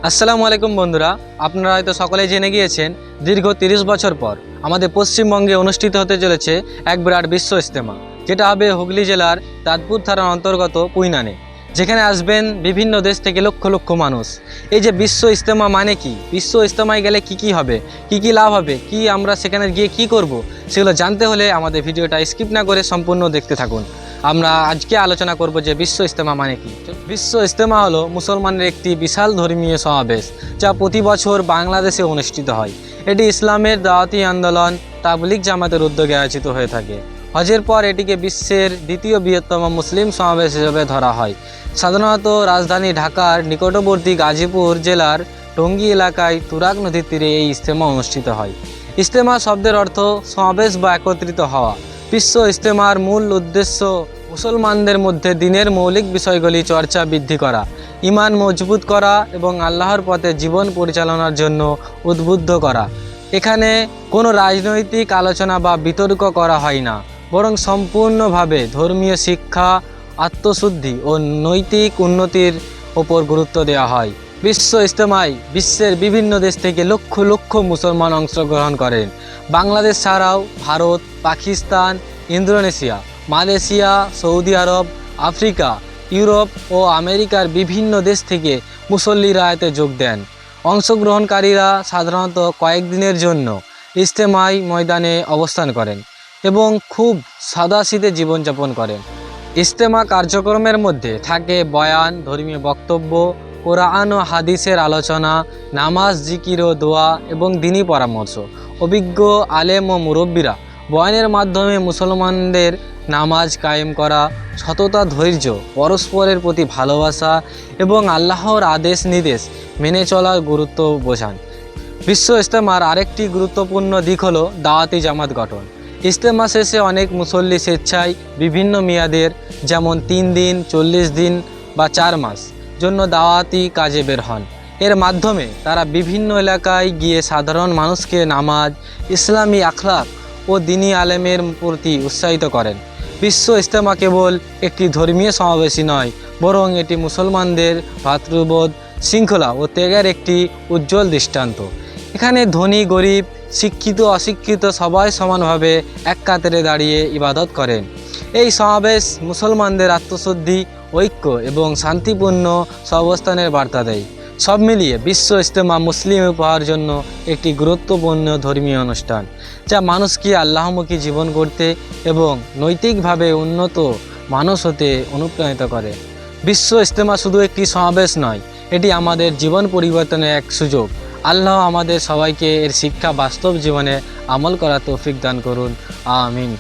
আসসালামু আলাইকুম বন্ধুরা, আপনারা হয়তো সকলেই জেনে গিয়েছেন দীর্ঘ 30 বছর পর আমাদের পশ্চিমবঙ্গে অনুষ্ঠিত হতে চলেছে এক বিরাট বিশ্ব ইজতেমা, যেটা হবে হুগলি জেলার তাজপুর থানার অন্তর্গত কুইনানে, যেখানে আসবেন বিভিন্ন দেশ থেকে লক্ষ লক্ষ মানুষ। এই যে বিশ্ব ইজতেমা মানে কি, বিশ্ব ইজতেমায় গেলে কি হবে, কি লাভ হবে, কি আমরা সেখানে গিয়ে কি করব, সেগুলো জানতে হলে আমাদের ভিডিওটা স্কিপ না করে সম্পূর্ণ দেখতে থাকুন। আমরা আজকে আলোচনা করব যে বিশ্ব ইজতেমা মানে কি। বিশ্ব ইজতেমা হলো মুসলমানের একটি বিশাল ধর্মীয় সমাবেশ, যা প্রতি বছর বাংলাদেশে অনুষ্ঠিত হয়। এটি ইসলামের দাওয়াতি আন্দোলন তাবলিগ জামাতের উদ্যোগে আয়োজিত হয়ে থাকে। হজের পর এটিকে বিশ্বের দ্বিতীয় বৃহত্তম মুসলিম সমাবেশ হিসেবে ধরা হয়। সাধারণত রাজধানী ঢাকার নিকটবর্তী গাজীপুর জেলার টঙ্গী এলাকায় তুরাগ নদীর তীরে এই ইজতেমা অনুষ্ঠিত হয়। ইজতেমা শব্দের অর্থ সমাবেশ বা একত্রিত হওয়া। বিশ্ব ইজতেমার মূল উদ্দেশ্য মুসলমানদের মধ্যে দ্বীনের মৌলিক বিষয়গুলি চর্চা বৃদ্ধি করা, ঈমান মজবুত করা এবং আল্লাহর পথে জীবন পরিচালনার জন্য উদ্বুদ্ধ করা। এখানে কোনো রাজনৈতিক আলোচনা বা বিতর্ক করা হয় না, বরং সম্পূর্ণভাবে ধর্মীয় শিক্ষা, আত্মশুদ্ধি ও নৈতিক উন্নতির ওপর গুরুত্ব দেওয়া হয়। বিশ্ব ইজতেমায় বিশ্বের বিভিন্ন দেশ থেকে লক্ষ লক্ষ মুসলমান অংশগ্রহণ করেন। বাংলাদেশ ছাড়াও ভারত, পাকিস্তান, ইন্দোনেশিয়া, মালয়েশিয়া, সৌদি আরব, আফ্রিকা, ইউরোপ ও আমেরিকার বিভিন্ন দেশ থেকে মুসল্লিরা এতে যোগ দেন। অংশগ্রহণকারীরা সাধারণত কয়েকদিনের জন্য ইজতেমাই ময়দানে অবস্থান করেন এবং খুব সাদাসিধে জীবনযাপন করেন। ইজতেমা কার্যক্রমের মধ্যে থাকে বয়ান, ধর্মীয় বক্তব্য, কোরআন ও হাদিসের আলোচনা, নামাজ, জিকির ও দোয়া এবং দ্বীনি পরামর্শ। অভিজ্ঞ আলেম ও মুরব্বীরা বয়ানের মাধ্যমে মুসলমানদের নামাজ কায়েম করা, সততা, ধৈর্য, পরস্পরের প্রতি ভালোবাসা এবং আল্লাহর আদেশ নির্দেশ মেনে চলার গুরুত্ব বোঝান। বিশ্ব ইজতেমার আরেকটি গুরুত্বপূর্ণ দিক হলো দাওয়াতি জামাত গঠন। ইজতেমা শেষে অনেক মুসল্লি স্বেচ্ছায় বিভিন্ন মেয়াদের, যেমন 3 দিন, 40 দিন বা 4 মাস জন্য দাওয়াতি কাজে বের হন। এর মাধ্যমে তারা বিভিন্ন এলাকায় গিয়ে সাধারণ মানুষকে নামাজ, ইসলামী আখলাক ও দ্বীনি আলেমের প্রতি উৎসাহিত করেন। বিশ্ব ইজতেমা কেবল একটি ধর্মীয় সমাবেশই নয়, বরং এটি মুসলমানদের ভ্রাতৃবোধ, শৃঙ্খলা ও ত্যাগের একটি উজ্জ্বল দৃষ্টান্ত। এখানে ধনী গরিব, শিক্ষিত অশিক্ষিত সবাই সমানভাবে এক কাতারে দাঁড়িয়ে ইবাদত করেন। এই সমাবেশ মুসলমানদের আত্মশুদ্ধি, ঐক্য এবং শান্তিপূর্ণ সহাবস্থানের বার্তা দেয়। সব মিলিয়ে বিশ্ব ইজতেমা মুসলিম উপহার জন্য একটি গুরুত্বপূর্ণ ধর্মীয় অনুষ্ঠান, যা মানুষকে আল্লাহমুখী জীবন করতে এবং নৈতিকভাবে উন্নত মানুষ হতে অনুপ্রাণিত করে। বিশ্ব ইজতেমা শুধু একটি সমাবেশ নয়, এটি আমাদের জীবন পরিবর্তনের এক সুযোগ। আল্লাহ আমাদের সবাইকে এর শিক্ষা বাস্তব জীবনে আমল করার তৌফিক দান করুন। আমিন।